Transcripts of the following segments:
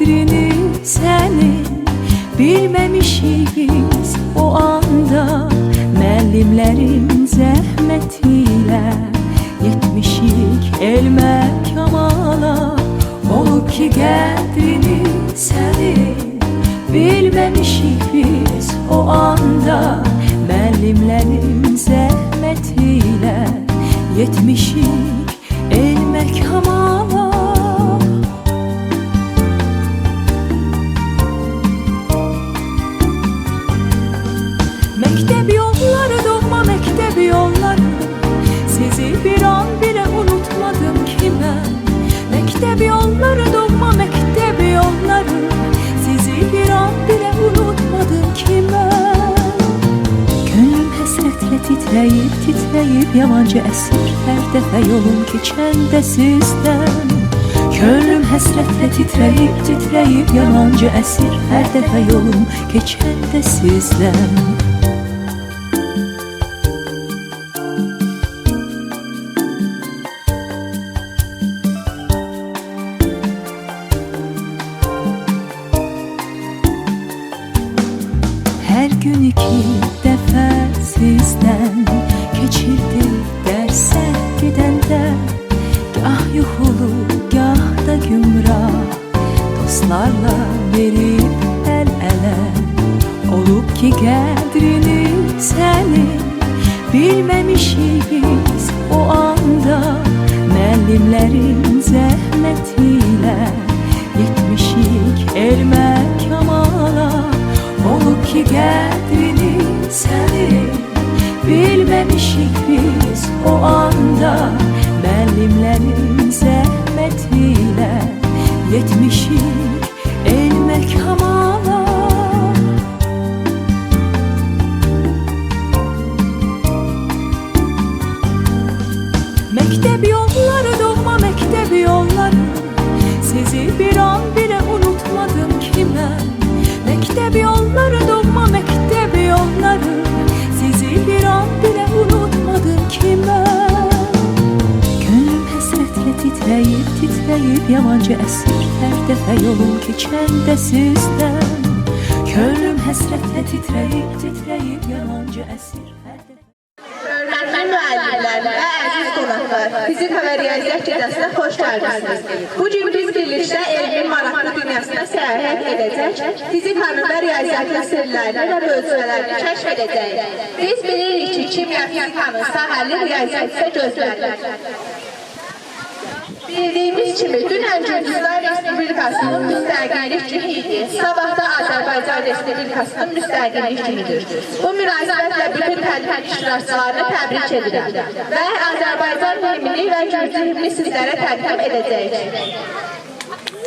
qədrini sənin bilməmişik biz o anda. Müəllimlərin zəhməti ilə yetmişik elmə kamala. Olub ki qədrini sənin bilməmişik biz o anda. Müəllimlərin zəhməti ilə yetmişik elmə kamala. Məktəb yolları, doğma məktəb yolları, sizi bir an bile unutmadım ki mən. Məktəb yolları, doğma məktəb yolları, sizi bir an bile unutmadım ki mən. Gönlüm həsrətlə titrəyib, titrəyib yabancı əsir hər dəfə yolum keçəndə sizdən. Gönlüm həsrətlə titrəyib, titrəyib yabancı əsir hər dəfə yolum keçəndə sizdən. Her gün iki dəfə sizdən keçirdim dərsə gedəndə. Gah yuxulu, gah da gümrah, dostlarla verib əl-ələ. Olub ki qədrini sənin bilməmişik biz o anda. Müəllimlərin zəhməti ilə yetmişik elmə kamala. Olub ki qədrini sənin bilməmişik biz o anda. Müəllimlərin zəhməti ilə yetmişik elmə kamala. Məktəb yolları, doğma məktəb yolları, sizi bir an bile unutmadım ki mən. Məktəb yolları, doğma məktəb yolları, sizi bir an bile unutmadım ki mən. Gönlüm həsrətlə titrəyib, titrəyib yabancı əsir hər dəfə yolum keçəndə sizdən. Gönlüm həsrətlə titrəyib, titrəyib yabancı əsir hər dəfə. Hörmətli müəllimlər və əziz qonaqlar, fizika və riyaziyyat gecəsinə xoş gəldiniz. Bu gün biz birlikdə elmin maraqlı dünyasına səyahət edəcək, fizikanın və riyaziyyatın sirlərini və bölgələrini kəşf edəcəyik. Biz bilirik ki, kimya fizikanın sahəli, riyaziyyat isə gözlərilir. Bildiyimiz kimi, dünən Gürcüstan Respublikasının müstəqillik günü idi. Sabah da Azərbaycan Respublikasının müstəqillik günüdür. Bu münasibətlə bütün tədbir iştirakçılarını təbrik edirəm və Azərbaycan himni və Gürcü himni sizlərə təqdim edəcəyik.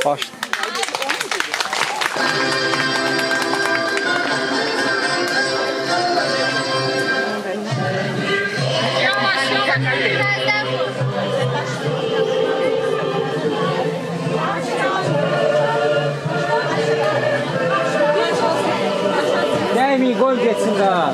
Başla. Dəymi, gol geçsin daha.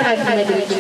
təqdim edirik.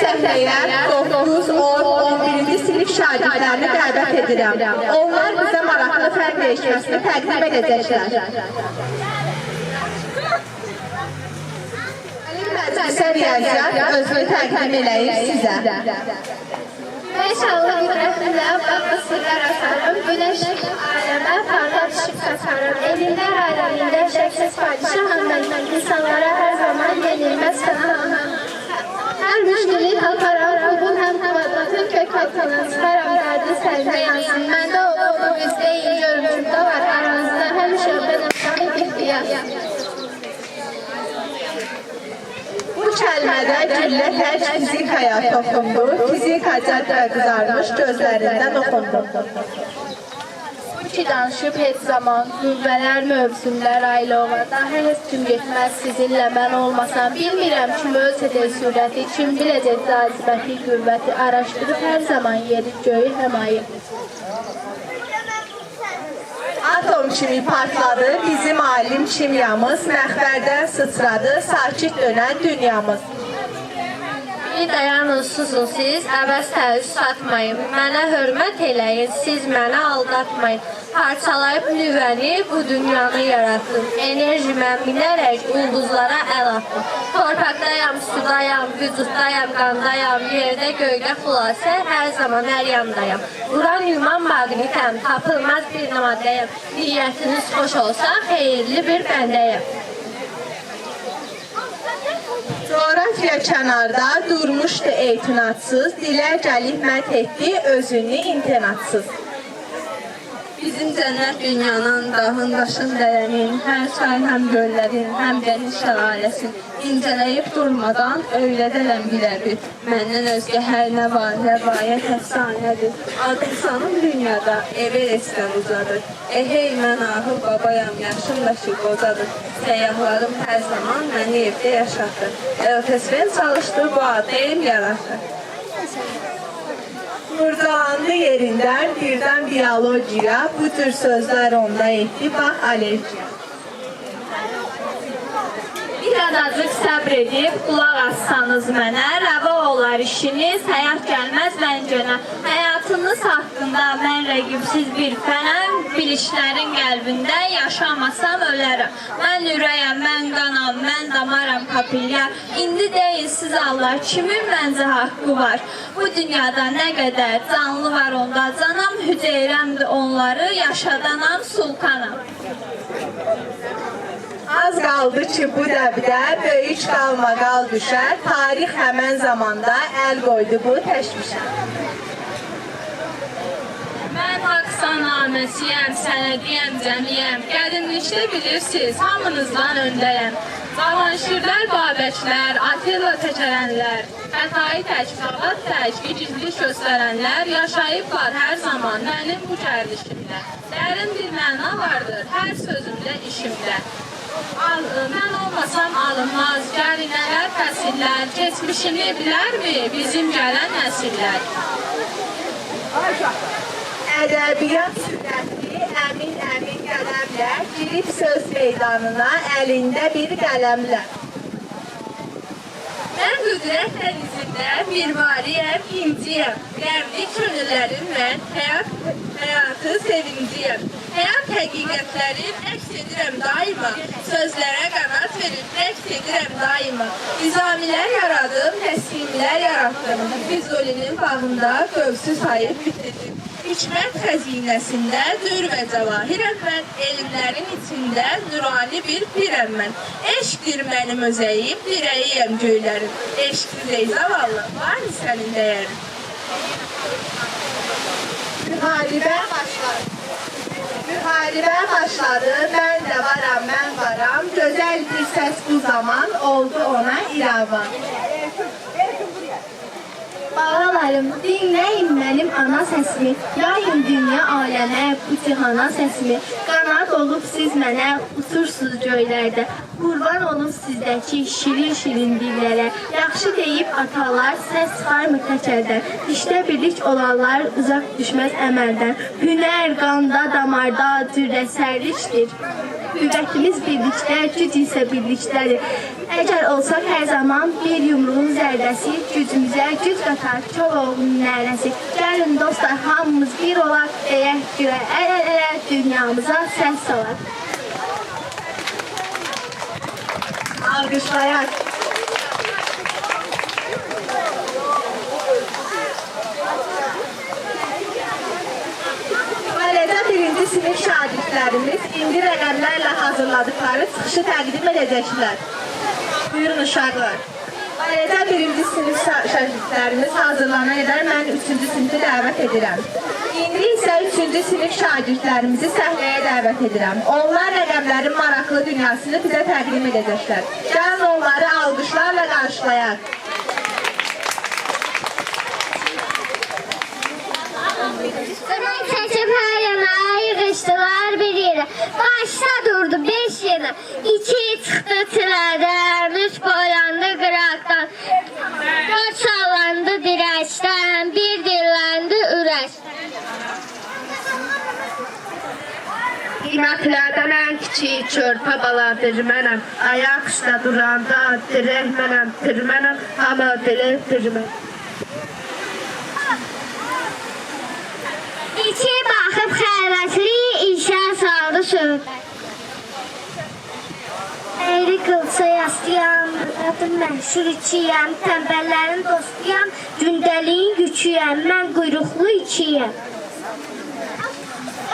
səhnəyə 9, 10, 11-ci sinif şagirdlərini dəvət edirəm. Onlar bizə maraqlı fən dəyişməsini təqdim edəcəklər. Məclisə riyaziyyat özünü təqdim eləyir sizə. İnşallah qüdrətlə Abbasırlar asarım, güneş aləmə parlaq ışıq saçarım. Ellər aləmində şəksiz padişahım, insanlara hər zaman yenilməz fənahım. Hər müşkili taparam, qubun həm havadlatın kök altından çıxaram, dərdi səlmə yansın. Məndə olduğu biz deyil, görmüşümdə var aranızda, həmişə benim sahib ihtiyar. Bu kəlmədə güllə tək fizikaya toxundu, fizika cədd və qızarmış gözlərindən oxundu. Bu ki danışıb heç zaman, qüvvələr mövzumlar ailə olar. Daha heç kim getməz sizinlə mən olmasam. Bilmirəm kim ölçəcək sürəti, kim biləcək cazibəti, qüvvəti. Araşdırıb hər zaman yeri göyü həmayı. Atom kimi partladı bizim alim kimyamız, məxbərdən sıçradı sakit dönən dünyamız. Bir dayanın, susun siz, əvəz təvüz satmayın. Mənə hörmət eləyin, siz mənə aldatmayın. Parçalayıb nüvəni, bu dünyanı yaratdım. Enerjimə minərək ulduzlara əl attım. Torpaqdayam, sudayam, vücuddayam, qandayam, yerdə, göydə xülasə, hər zaman hər yandayam. Uranyuma maqnitəm, tapılmaz bir maddəyəm. Niyyətiniz xoş olsa, xeyirli bir bəndəyəm. Coğrafiya kənarda durmuşdu eytinadsız, dilə gəlib mət etdi özünü internatsız. Bizim cənnət dünyanın, dağın, daşın, dərənin, hər çay, həm göllərin, həm dəniz şəlaləsin. İncələyib durmadan öyrədərəm birə-bir. Məndən özgə hər nə var, rəvayət əfsanədir. Adım sanım dünyada, Everestdən uzadır. Hey, mən ahıl babayam, yaşım da ki qocadır. Səyyahlarım hər zaman məni evdə yaşatır. Ertesven çalışdı, bu adı el yaratır. Qurcalandı yerindən birdən biyologiya, bu tür sözlər onda etdi, bax alergiya. Bir adacıq səbr edib, qulaq assanız mənə, rəva olar işiniz, həyat gəlməz məncənə. Həyatınız haqqında mən rəqibsiz bir fənəm, bilişlərin qəlbində yaşamasam ölərəm. Mən ürəyəm, mən qanam, mən damaram kapilyar. İndi deyil siz Allah, kimin məncə haqqı var? Bu dünyada nə qədər canlı var onda, canam hüceyrəmdir onları, yaşadanam sultanam. Az qaldı ki, bu dəbdə böyük qalmaqal düşər, tarix həmən zamanda əl qoydu bu təşvişə. Mən haqq sanaməsiyəm, sənədiyəm, cəmiyəm. Qədimlikdə bilirsiniz, hamınızdan öndəyəm. Cavanşirlər, Babəklər, Atilla təkərənlər, Xətai tək, Fağat tək, igidlik göstərənlər yaşayıblar hər zaman mənim bu gərdişimdə. Dərin bir məna vardır hər sözümdə, işimdə. Mən olmasam alınmaz, gərinələr, fəsillər, keçmişini bilərmi bizim gələn nəsillər? Ədəbiyyat sürətli, əmin qələmlə, girib söz meydanına əlində bir qələmlə. Mən qüdrət dənizində mirvariyəm, inciyəm. Qəmli könüllərim mən, həyatı sevinciyəm. Həyat həqiqətlərim əks edirəm daima. Sözlərə qanat verib əks edirəm daima. Nizamilər yaradım, təslimlər yaratdım. Füzulinin bağında qövsü sayıb bitirdim. Hikmət xəzinəsində dür və cəvahirəm mən, elmlərin içində nurani bir pirəm mən. Eşqdir mənim özəyim, dirəyiyəm göylərim. Eşqdir ey zavallı, var mı sənin dəyərin? Müharibə başladı, mən də varam, mən varam. Gözəl bir səs bu zaman oldu ona iravan. Bağlarım, dinləyin mənim ana səsimi, yayın dünya aləmə, bu cihana səsimi. Qanad olub siz mənə, uçursuz göylərdə. Qurban olum sizdəki şirin-şirin dillərə. Yaxşı deyib atalar, səs çıxarmı təkəldən. İşdə birlik olanlar uzaq düşməz əməldən. Hünər, qanda, damarda, cürrə sərrişdir. Qüvvətimiz birlikdə, güc isə birlikdədir. Əgər olsaq hər zaman bir yumruğun zərdəsi, gücümüzə güc qatar Koroğlunun nərəsi. Gəlin dostlar, hamımız bir olaq, deyək gülə, əl-ələ dünyamıza səs salaq. Alqışlayaq. Ailədə birinci sinif şagirdlərimiz indi rəqəmlərlə hazırladıkları çıxışı təqdim edəcəklər. Buyurun uşaqlar. Ailədə birinci sinif şagirdlərimiz hazırlanan edər, mən 3-cü sinifi dəvət edirəm. İndi isə 3-cü sinif şagirdlərimizi səhnəyə dəvət edirəm. Onlar rəqəmlərin maraqlı dünyasını bizə təqdim edəcəklər. Gəlin onları alqışlarla qarşılayaq. Qınay çəkib hər yana, yığışdılar bir yerə. Başda durdu 5 yana, 2 çıxdı tilərdən, 3 boylandı qıraqdan, 4 sallandı dirəkdən, 1 dilləndi ürəkdən. Qiymətlərdən ən kiçik körpə baladır mənəm. Ayaq üstə duranda dirək mənəm, tir mənəm, amma diləkdir mənəm. İçi baxıb xəlvətli işə saldı söz. Əyri qılça yastıyam, adım məşhur içiyəm, tənbəllərin dostuyam, gündəliyin yüküyəm, mən quyruqlu içiyəm.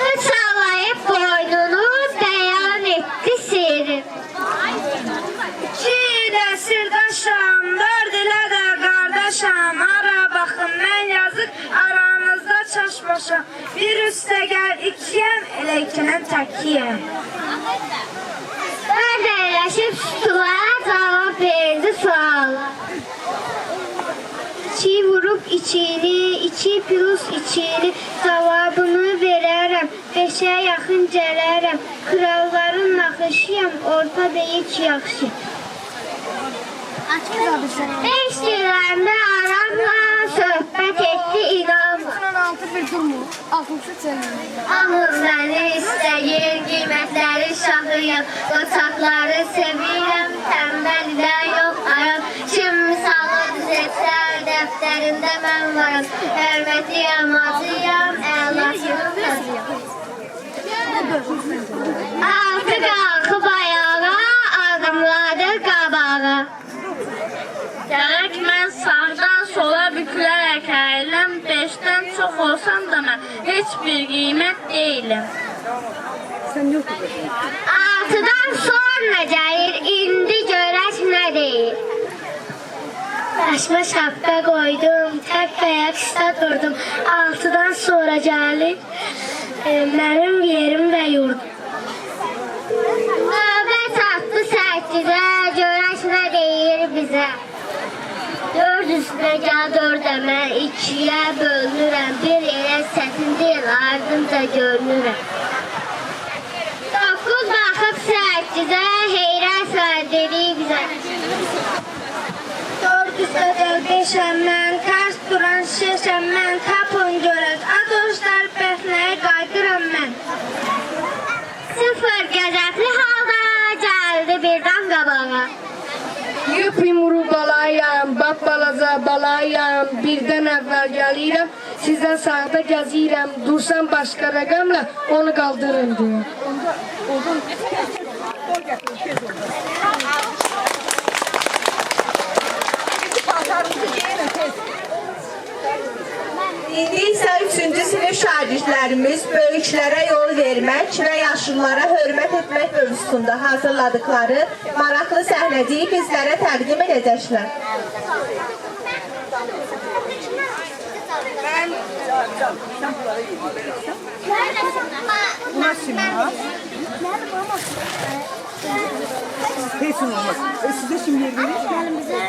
Üç sallayıb boynunu bəyan etdi seyri. 2 ilə sirdaşam, 4 ilə də qardaşam, ara baxın mən yazıq aranızda çaşmışam. Bir üstə gəl 2-yəm, elə 2-nin təkiyəm. Mən də əyləşib sulara cavab verdi suala. 2 vurub içini, 2 plus içini, cavabını verərəm, 5-ə yaxın gələrəm. Kralların naxışıyam, orta deyik yaxşı. 5 dilləndə aramla söhbət etdi inanma. 16 bir durmu, 60 çelim. Ağız məni istəyir, qiymətləri şahıyam, qoçaqları sevirəm, tənbəl ilə yox ayam. Kim misalı düzetsər, dəftərində mən varım, hörmətliyəm, acıyam, əlasıyam, tazıyam. Altı qalxıb ayağa, adımladı qabağa. Gərək mən sağdan sola bükülərək əyiləm, 5-dən çox olsam da mən heç bir qiymət deyiləm. 6-dan sonra gəlir, indi görək nə deyir. Başıma şapka qoydum, tək ayaq üstə durdum, 6-dan sonra gəlir, mənim yerim və yurdum. Növbət atdı 8-ə, görək nə deyir bizə. 4 üstünə gəl 4 əmər, 2-yə bölünürəm, 1 elə sətin deyil, ardınca görünürəm. 9 baxıb 8-ə, heyrət var dedi bizə. 4 üstə gəl 5-əm mən, ters duran 6-əm mən, tapın görək, adostlar bəxnəyə qaydıram mən. 0 qəzəbli halda gəldi birdən qabağa. Yüp yumru balayam, bab balaca balayam, birdən əvvəl gəlirəm, sizdən sağda gəzirəm, dursam başqa rəqəmlə onu qaldırın diyor. İndi isə 3-cü sinif şagirdlərimiz böyüklərə yol vermək və yaşlılara hörmət etmək mövzusunda hazırladıkları maraqlı səhnəciyi bizlərə təqdim edəcəklər. Kesin olmaz. Size şimdi yer vereyim. Gelin bize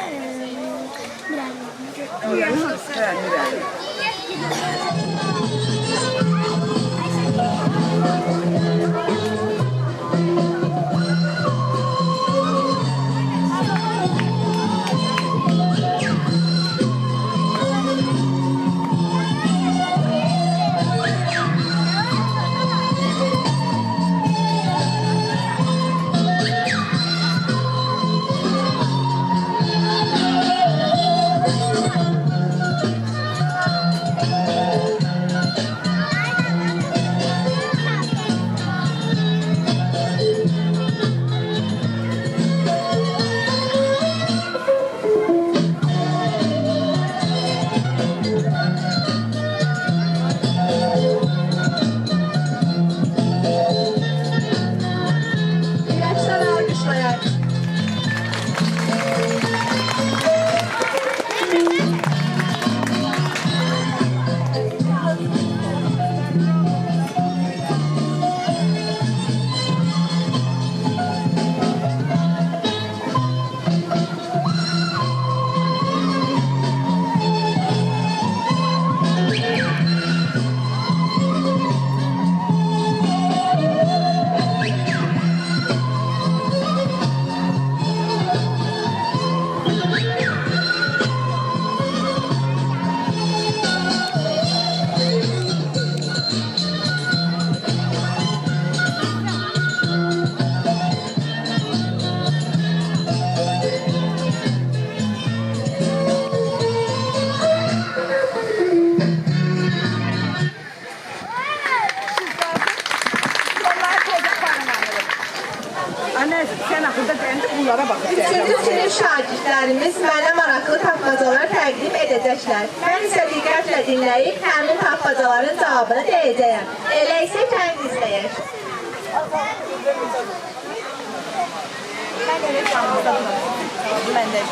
təqdim edəcəklər. Mən isə diqqətlə dinləyib həmin tapmacaların cavabını deyəcəyəm. Elə isə kənd izləyək.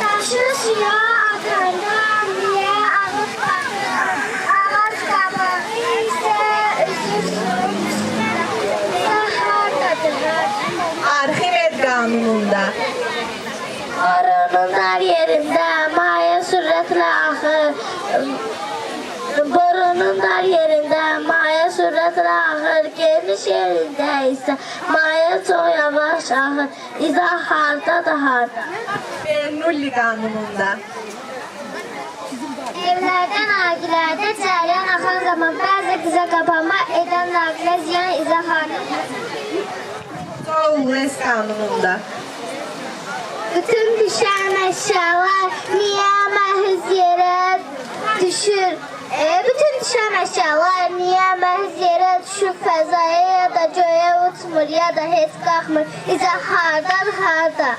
Taşı suya atanda niye ağaç kabı ise üzülsün sahardadır. Arximed qanununda Arının dar yerinde maya sürətlə axır. Borunun dar yerinde maya sürətlə axır. Geniş yerində isə maya çox yavaş axır. İzah hardadır harda. Bernoulli qanununda Evlərdə, naqilərdə cəryan axan zaman bəzi qıza qapanma edən naqilə ziyan izah hardadır. Jones qanununda Bütün düşən əşyalar niyə məhz yerə düşür? Bütün düşən əşyalar niyə məhz yerə düşür? Fəzaya ya da göyə uçmur ya da heç qalxmır. İzah hardadır harda?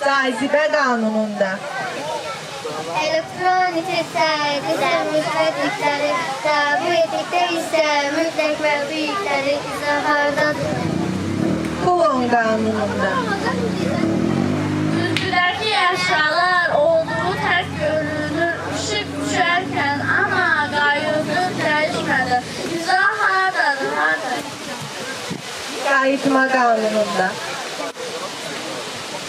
Cazibə qanununda Elektronik hissədir, müsbətlikləri, bu etlikdə isə mütləq və büyükləri izah hardadır? Coulomb qanununda Üzgüdəki əşyalar olduğu tək görünür, ışıq düşərkən, amma qayığı dəyişmədi. İzah hardadır, hardadır? Qayıtma qanununda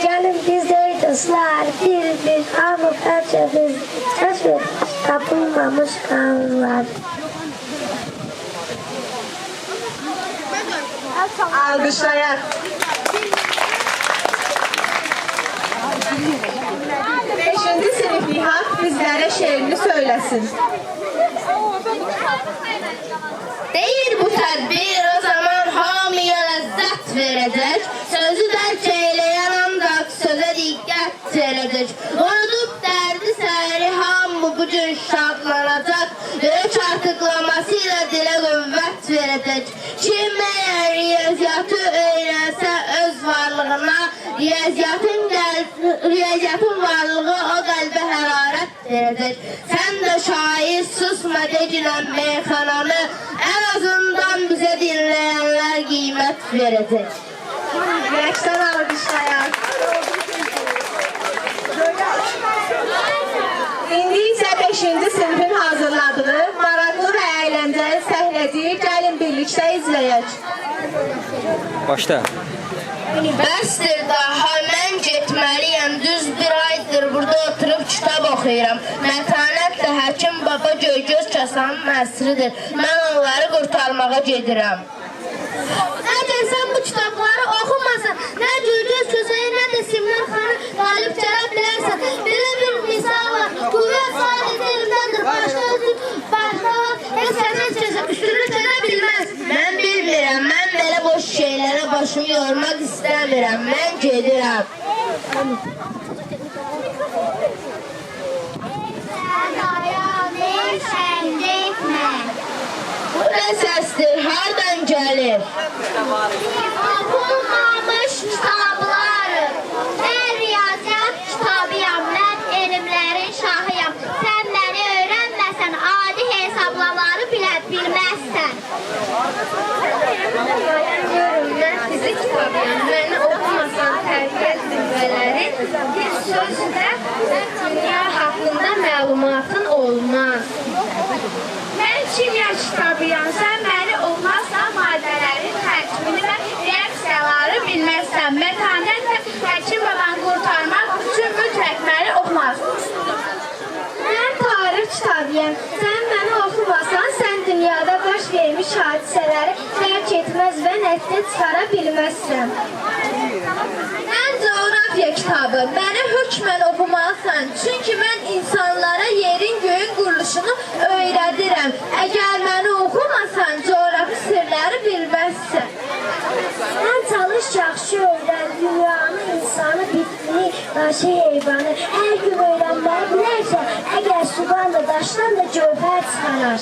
Gəlin biz dostlar, bir hamı bəlkə biz kəşf tapılmamış qanunlar. alqışlayaq. 5-ci sinif Nihat bizlərə şeirini söyləsin. Deyir bu tədbir o zaman hamıya ləzzət verəcək. Sözü dərk eyləyən ancaq sözə diqqət verəcək. Unudub dərdi səhəri hamı bu gün şadlanacaq. Ök artıqlaması ilə dilə qüvvət verəcək. Kim əgər riyaziyyatı öyrənsə öz varlığına, riyaziyyatın varlığı o qəlbə hərarət verəcək. Sən də şair susma deginən meyxananı, ən azından bizə dinləyənlər qiymət verəcək. Rəqsdən alqışlayaq. İndi isə 5-ci sinifin hazırladığı maraqlı və əyləncəli səhnəciyi gəlin birlikdə izləyək. Başla. Bəsdir daha mən getməliyəm. Düz bir aydır burada oturub kitab oxuyuram. Mətanətlə həkim baba Göygöz Kasanın əsridir. Mən onları qurtarmağa gedirəm. Əgər sən bu kitabları oxumasan, nə Göygöz Kasayı, nə də Simlər xanı qalib gələ bilərsən. Belə bir misal var. Qüvvət sadəcə elimdədir. Başqa heç sənin üstünü gələ bilməz. Mən bilmirəm. Mən belə boş şeylərə başımı yormaq istəmirəm. Mən gedirəm. Bu nə səsdir? Hardan gəlir? Oxunmamış kitabları. Mən riyaziyyat kitabıyam, mən elmlərin şahıyam. Sən məni öyrənməsən, adi hesablamaları bilə bilməzsən. Mən fizik kitabıyam, məni oxumasan tərbiyyət zirvələri, bir sözlə dünya haqqında məlumatın olmaz. Mən kimya kitabıyam, sən məni olmazsa maddələrin tərkibini və reaksiyaları bilməzsən. Mətanətlə həkim babanı qurtarmaq üçün mütləq məni oxumalısın. Mən tarix kitabıyam, sən məni oxumasan, sən dünyada baş vermiş hadisələri dərk etməz və nəticə çıxara bilməzsən. Mən coğrafiya kitabı, məni hökmən oxumalısan. Çünki mən insanlara yerin göyün quruluşunu öyrədirəm. Əgər məni oxumasan, coğrafi sirləri bilməzsən. Sən çalış yaxşı öyrən, dünyanı, insanı, bitkini, daşı, heyvanı hər gün öyrənməyi bilərsən, əgər sudan da, daşdan da gövhər çıxarar.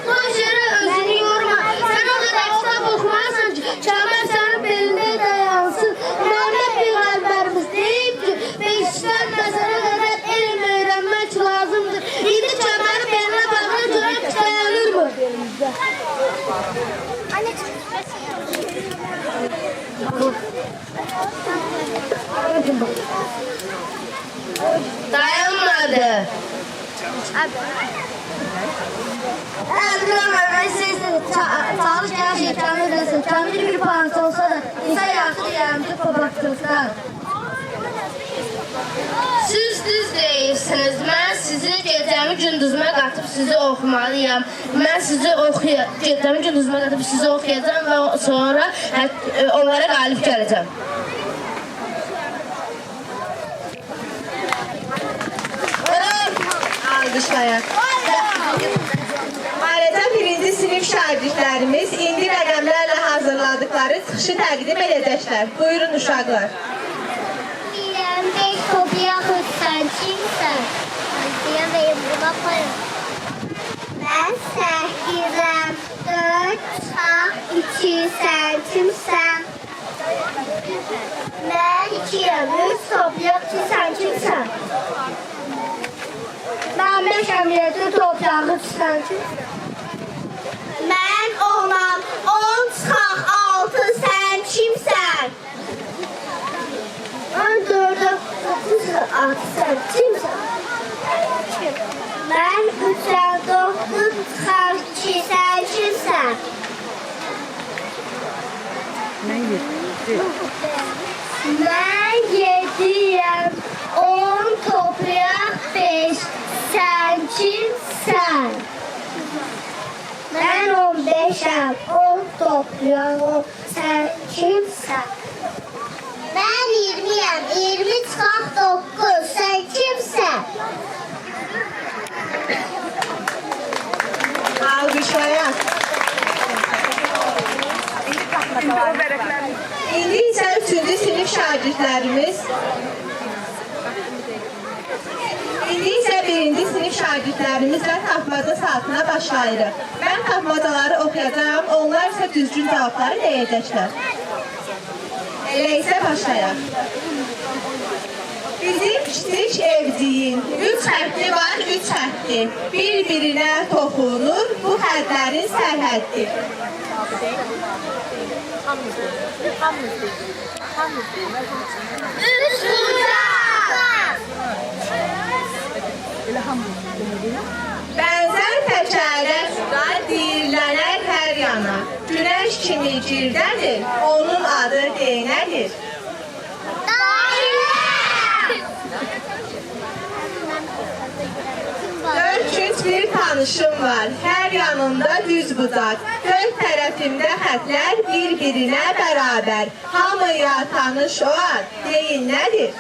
Bu cürə özünü Dayanmadı. Sağlık genel şey kamil kamil bir parça olsa da insan yaşlı yarımcı babakçılıktan. Siz düz deyirsiniz. Mən sizi gecəmi gündüzümə qatıb sizi oxumalıyam. Mən sizi gecəmi gündüzümə qatıb sizi oxuyacağım və sonra onlara qalib gələcəm. Alqışlayaq. Ayrıca birinci sinif şagirdlərimiz indi rəqəmlərlə hazırladıkları çıxışı təqdim edəcəklər. Buyurun uşaqlar. Biləm, 5 topuya xütsən, kimsən? Deyəm, buna koyun. Mən 8-əm, 4 çıxaq, 2 sən, kimsən? Mən 2-əm, 3 topuya 2 sən, kimsən? Mən 5-əm, 7 topuya 3 sən, kimsən? Mən 10-am, 10 çıxaq, 6 sən, kimsən? Mən 4'əm, 9 6 sən, kimsən? Mən 3'əm, 9 çıxaq, 2 sən, kimsən? Mən 7'yəm, 10 topraq 5, sən kimsən? Mən 15'əm, 10 topraq 10, sən kimsən? Mən 20'yəm, 20 çıxaq 9, sən kimsən? Alqışlayaq. İndi isə 3-cü sinif şagirdlərimiz birinci sinif şagirdlərimizlə tapmaca saatına başlayırıq. Mən tapmacaları oxuyacağım, onlar isə düzgün cavabları deyəcəklər. Elə isə başlayaq. Bizim kiçik evciyin 3 hərfi var, 3 hərfi. Bir-birinə toxunur, bu hərflərin sərhəddir. Bənzər təkərə sular deyirlənər hər yana. Günəş kimi girdədir, onun adı deyinədir. 400 bir tanışım var, hər yanımda düz bucaq. Dörd tərəfimdə xətlər bir-birinə bərabər. Hamıya tanış o ad, deyin nədir?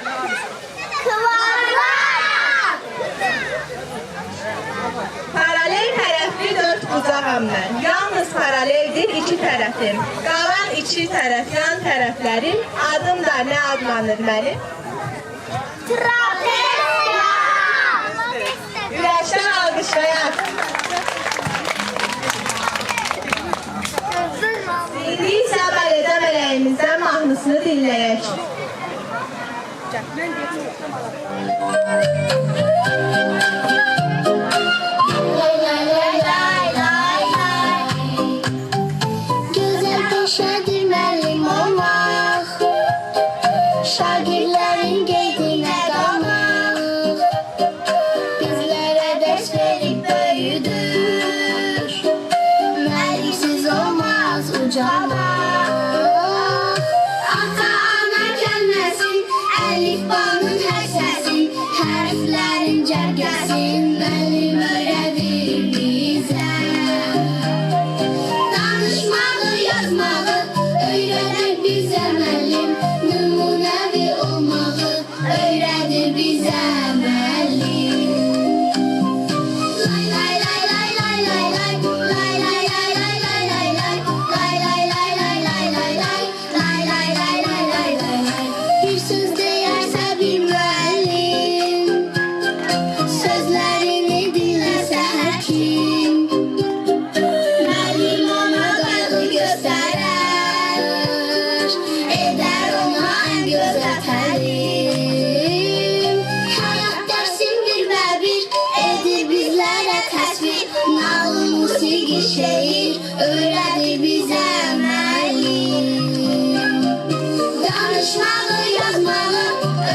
Kvadrat! Paralel tərəfli 4 bucağam mən. Yalnız paraleldir 2 tərəfim. Qalan 2 tərəf yan tərəflərim. Adım da nə adlanır mənim? Trapezya! Ürəkdən alqışlayaq. İndi isə bələdəm ələyimizdən mahnısını dinləyək. Gözəl peşədir müəllim olmaq, şagirdlərin qeydinə qalmaq, bizlərə dərs verib böyüdür, müəllimsiz olmaz ucalmaq. Ata-ana gəlməsin, əlifbanın hər səsi, hərflərin cərgəsin, müəllim öyrədir bizə. Danışmağı, yazmağı öyrədir bizə müəllim, nümunəvi olmağı öyrədir bizə müəllim. Lay lay lay lay lay lay lay lay lay lay lay lay lay lay lay lay lay lay bizə müəllim. Danışmağı, yazmağı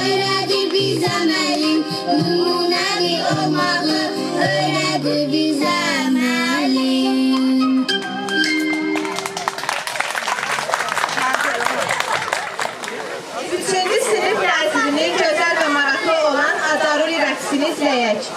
öyrədir bizə müəllim. Nümunəvi olmağı öyrədir bizə müəllim. Üçüncü sinif tərzinin gözəl və maraqlı olan Adaruri rəqsini izləyək.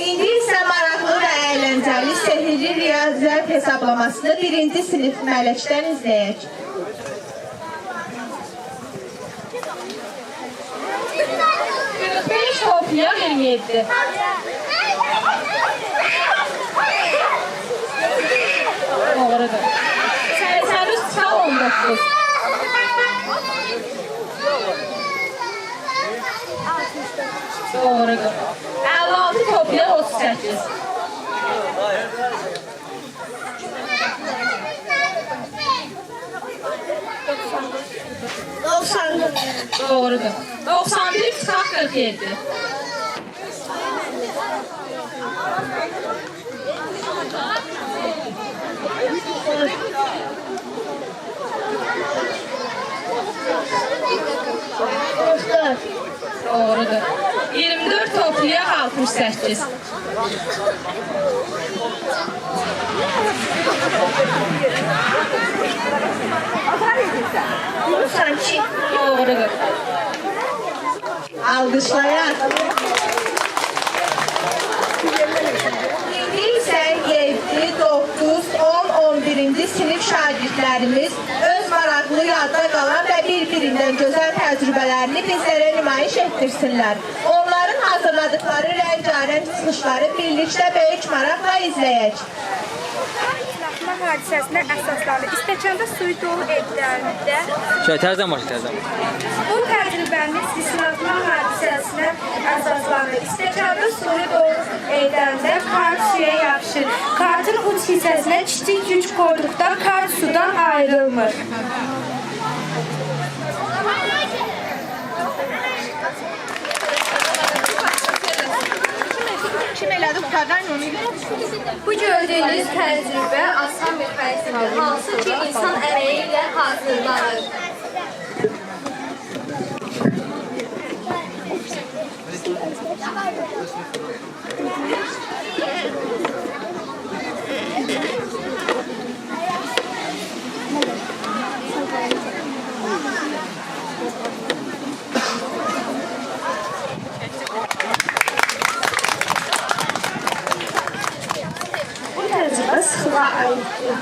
İndi isə maraqlı və əyləncəli sehirli riyaziyyat hesablamasını birinci sinif Mələkdən izləyək. Beş topluya 27. Doğrudur. 83 çıxar 19. Doğrudur. 56 topluya 38. Doğrudur. 91 çıxar 47. Doğrudur. 24 topluya 68. Doğrudur. Alqışlayaq. İndi isə 7, 9, 10, 11-ci sinif şagirdlərimiz öz maraqlı yadda qalan və bir-birindən gözəl təcrübələrini bizlərə nümayiş etdirsinlər. Onların hazırladıkları rəngarəng çıxışları birlikdə böyük maraqla izləyək. Islatma hadisəsinə əsaslanır. İstəkanda suyu dolu evlərində Tərzən başla, tərzən. bu təcrübəmiz islatma hadisəsinə əsaslanır. İstəkanda suyu dolu evlərində kart suya yapışır. Kartın uç hissəsinə kiçik güc qoyduqda kart sudan ayrılmır. Kim elədi bu qadar onu? Bu gördüyünüz təcrübə asan bir fəlsəfədir, hansı ki insan əməyi ilə hazırlanır. Sıxlığa aiddir.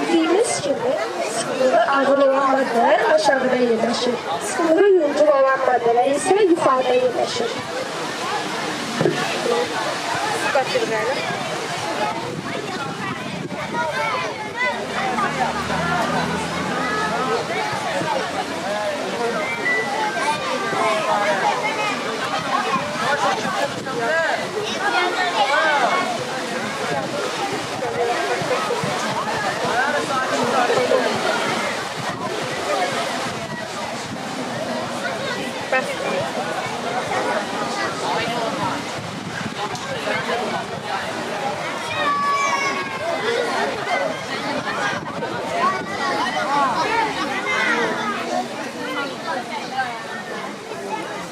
Bildiyimiz kimi, sıxlığı ağır olan maddələr aşağıda yerləşir. Sıxlığı yüngül olan maddələr isə yuxarıda yerləşir.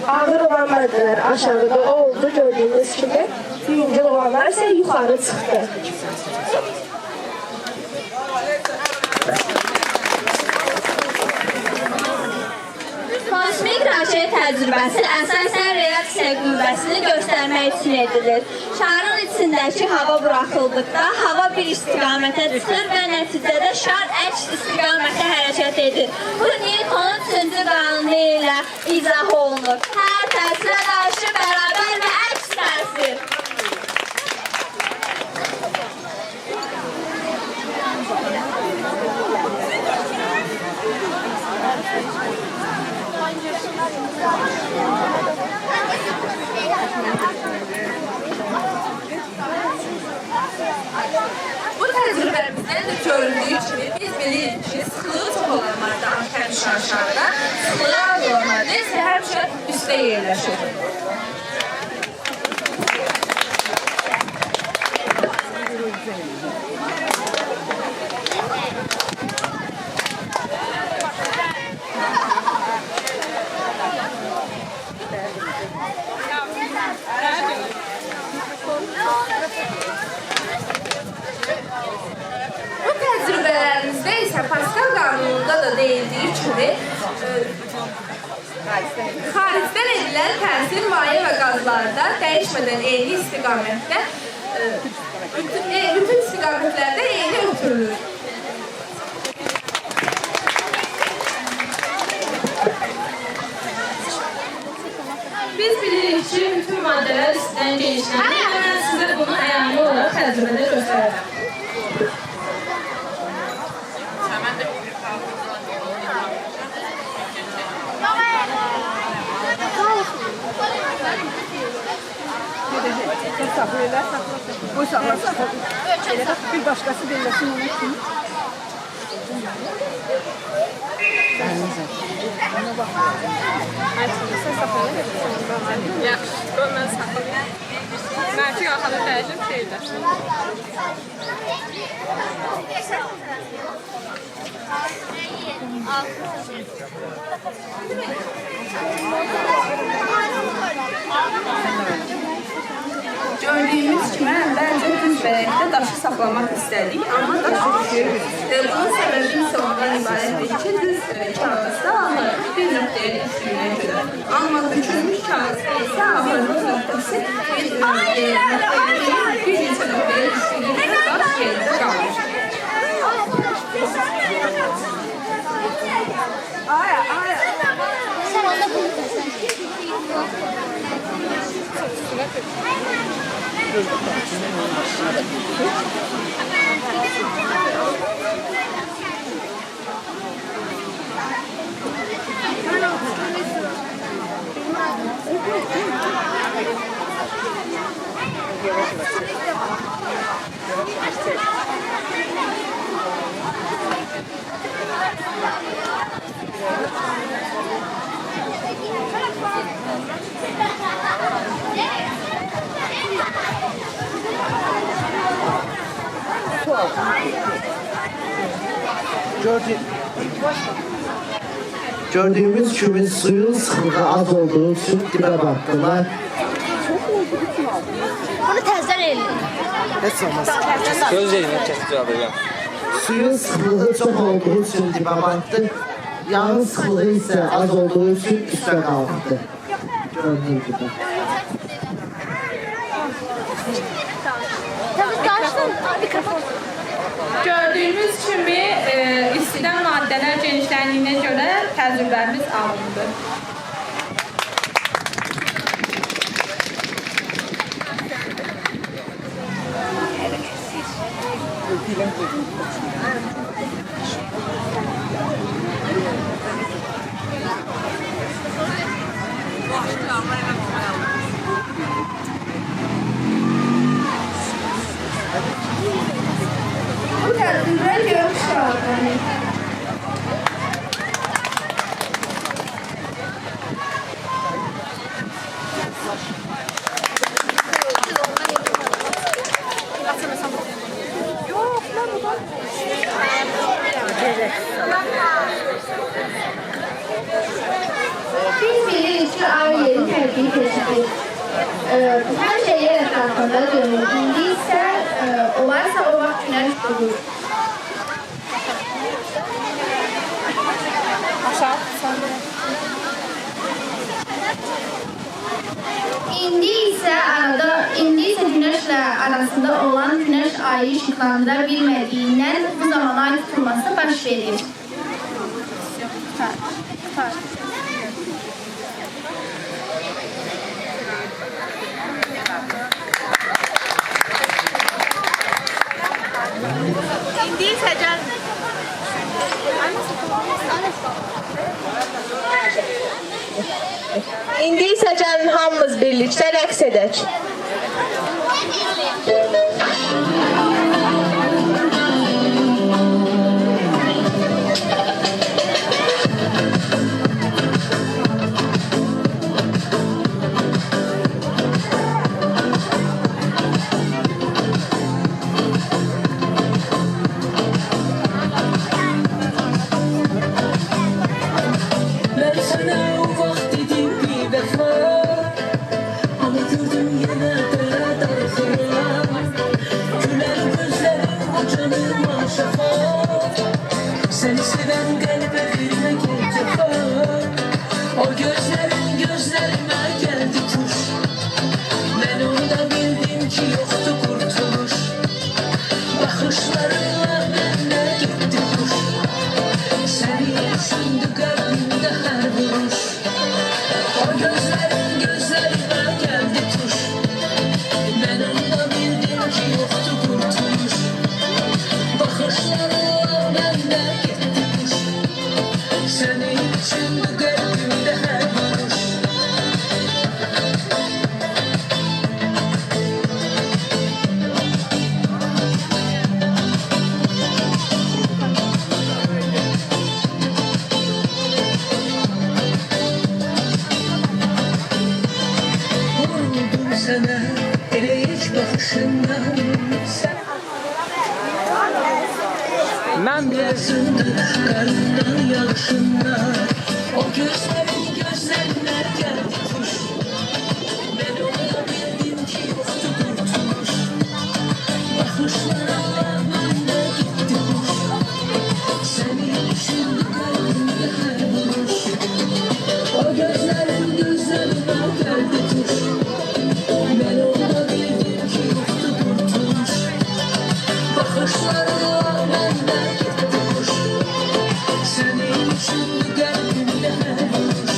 Ağır olan maddeler aşağıda oldu gördüğünüz gibi. Yüngül olanlar ise yukarı çıktı. Kosmik raket təcrübəsi əsasən reaksiya qüvvəsini göstərmək üçün edilir. Şarın içindəki hava buraxıldıqda hava bir istiqamətə çıxır və nəticədə şar əks istiqamətə hərəkət edir. Bu Newtonun 3-cü qanunu ilə izah olunur. Hər təsirə qarşı bərabər və əks təsir. Bu təcrübəmizdən də göründüyü kimi biz bilirik ki, sıxlığı çox olan maddə həmişə aşağıda, sıxlığı az olan maddə isə həmişə üstə yerləşir. Bu təcrübələrimizdə isə Pascal qanununda da deyildiyi kimi xaricdən edilən təsir maye və qazlarda dəyişmədən eyni istiqamətdə bütün istiqamətlərdə eyni ötürülür. Biz bilirik ki, bütün maddələr istidən genişlənir və mən sizə bunu əyani olaraq təcrübədə göstərəcəm. Bu sağlarsa bir başkası belirlesin onun için. Merkez arxada dəyişib şeydə. Gördüyümüz kimi əvvəlcə düz vərəqdə daşı saxlamaq istədik, amma daş düşür. Bunun səbəbi isə ondan ibarətdir ki, düz kağızda ağırlıq bir nöqtəyə düşdüyünə görə. Amma bükülmüş kağızda isə ağırlıq nöqtəsi bir neçə nöqtəyə düşdüyünə daş yerində qalır. Gördüğümüz gibi suyun sıklığı az olduğu için dibe baktılar. Bunu təzdən eləyir. Heç olmaz. Söz verin, kesip cevap vereceğim. Suyun sıklığı çok olduğu için dibe baktı. Yağın sıklığı ise az olduğu için üstte kalktı. Gördüğünüz gibi. Gördüyümüz kimi istidən maddələr genişlənliyinə görə təcrübəmiz alındı. batanda dönür. İndi isə olarsa o vaxt günəş doğur. İndi isə günəşlə arasında olan günəş ayı işıqlandıra bilmədiyindən bu zaman ay tutulması baş verir. İndi isə gəlin hamımız birlikdə rəqs edək. Ben sana o vaxt dedim bir defa, ama durdum yine de darxıram. Güler gözlerim o canıma şafak, seni seven kalbe verme cefa. O gözlerin gözlerime geldi tuş, ben onda bildim ki yoktu kurtuluş. Bakışlarınla benden gitti kuş, seni düşündü kalbimde her vuruş. O gözlerin gözlerime geldi tuş, ben onda bildim ki yoktu kurtuluş. Bakışlarınla benden gitti kuş, seni düşündü kalbimde her vuruş. Vuruldum sana ele hiç bakışından, sen Ben bir ısındı karnından yağışından. O gözlerin gözlerine geldi kuş, ben onda bildim ki yoktu kurtuluş. Bakışlarınla bende gitti kuş, seni düşündü kalbimde her vuruş. O gözlerin gözlerime geldi kuş, ben onda bildim ki yoktu kurtuluş. Bakışlarınla bende gitti kuş, seni düşündü kalbimde her vuruş.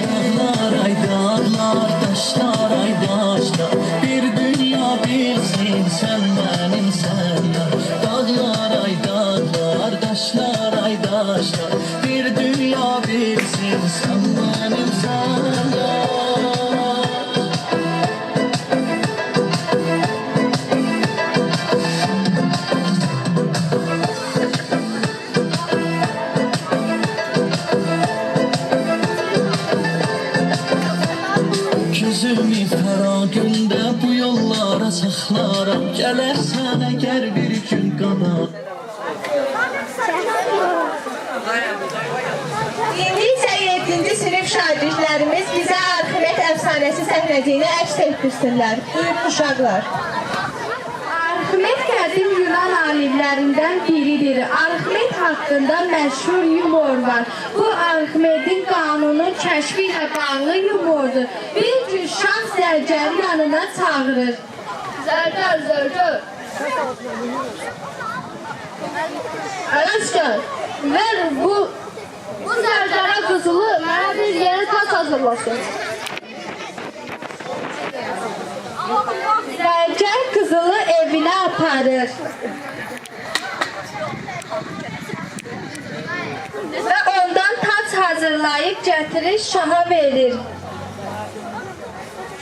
Dağlar ay dağlar, taşlar ay taşlar, bir dünya bilsin sen benim sen yar. Dağlar ay dağlar, taşlar ay taşlar, bir dünya bilsin sen benim sen yar. Gözümü fərə gündə bu yollara saxlaram, gələrsən əgər bir gün qadar. İndi isə 7-ci sinif şagirdlərimiz bizə Arximet əfsanəsi səhnəciyini əks etdirsinlər. Buyurun uşaqlar. Arximet qədim Yunan alimlərindən biridir. Arximet haqqında məşhur yumor var. Bu Arximedin qanunun kəşfi ilə bağlı yumordur. Bir gün şah zərgəri yanına çağırır. Zərgər. Ələskər, ver bu zərgərə qızılı mənə bir yeri tas hazırlasın. Zərgər qızılı evinə aparır və ondan tac hazırlayıb gətirir şaha verir.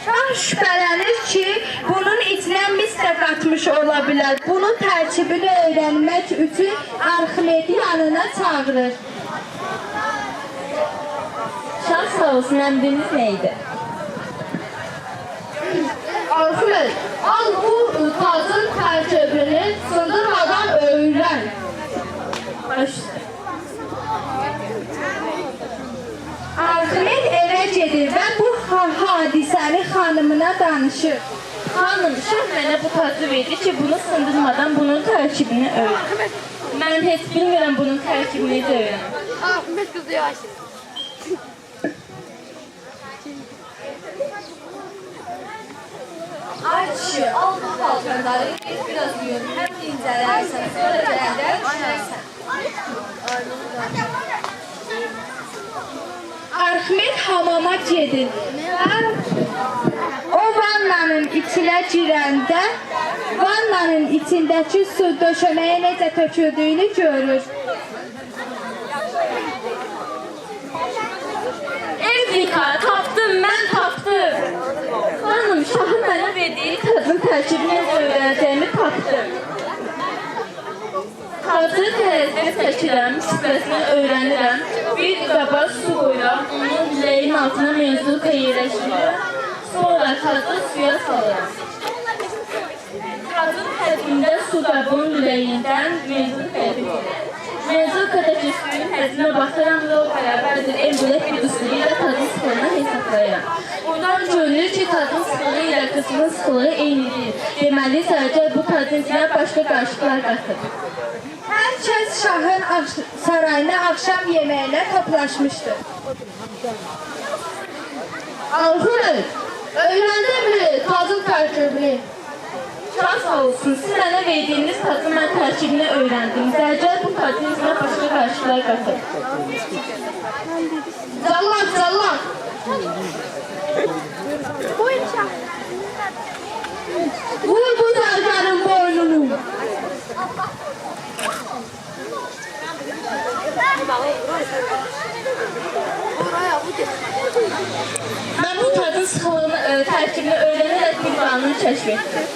Şah şübhələnir ki, bunun içinə mis də qatmış ola bilər. Bunun tərkibini öyrənmək üçün Arximedi yanına çağırır. Şah sağ olsun, əmriniz neydi? Al bu tacın tərkibini sındırmadan öyrən. Arximet evə gedir və bu hadisəni xanımına danışır. Xanım, şah mənə bu tacı verdi ki, bunu sındırmadan bunun tərkibini öyrən. Mən heç bilmirəm bunun tərkibini də öyrənəm. Ahmet kızı yaşlı. Ay kişi, al bu paltarları, git biraz uyun. Hem incələrsən, sonra gələndə düşərsən. Arximet hamama gedir və o vannanın içinə girəndə vannanın içindəki su döşəməyə necə töküldüyünü görür. Evrika, tapdım, mən tapdım. Xanım, şahın mənə verdiyi tacın tərkibini öyrənəcəyimi tapdım. Tacı tərəzdə çəkirəm, şifrəsini öyrənirəm. Bir qaba su qoyuram, onun biləyin altına menzuka yerləşdirirəm. Sonra tacı suya salıram. Tacın həcmində su qabın biləyindən menzukaya tökülür. Menzukadakı suyun həcminə baxıram və o bərabərdir embulek bir üstülü ilə tacın sıxılığını hesablayıram. Buradan görülür ki, tacın sıxılığı ilə qısmın sıxılığı eynidir. Deməli, sadəcə bu tacın içinə başqa qarışıqlar qatır. Hər kəs şahın sarayına axşam yeməyinə toplaşmışdır. Alxır, öyrəndinmi tacın tərkibini? Şah sağ olsun, siz mənə verdiyiniz tacın mən tərkibini öyrəndim. Zərcəl bu tacın içinə başqa qarışıqlar qatır. Zallat, zallat! Vur bu zərgərin boynunu! Mən bu tacın sıxılığını, tərkibini öyrənərək bir qanunu kəşf etdim.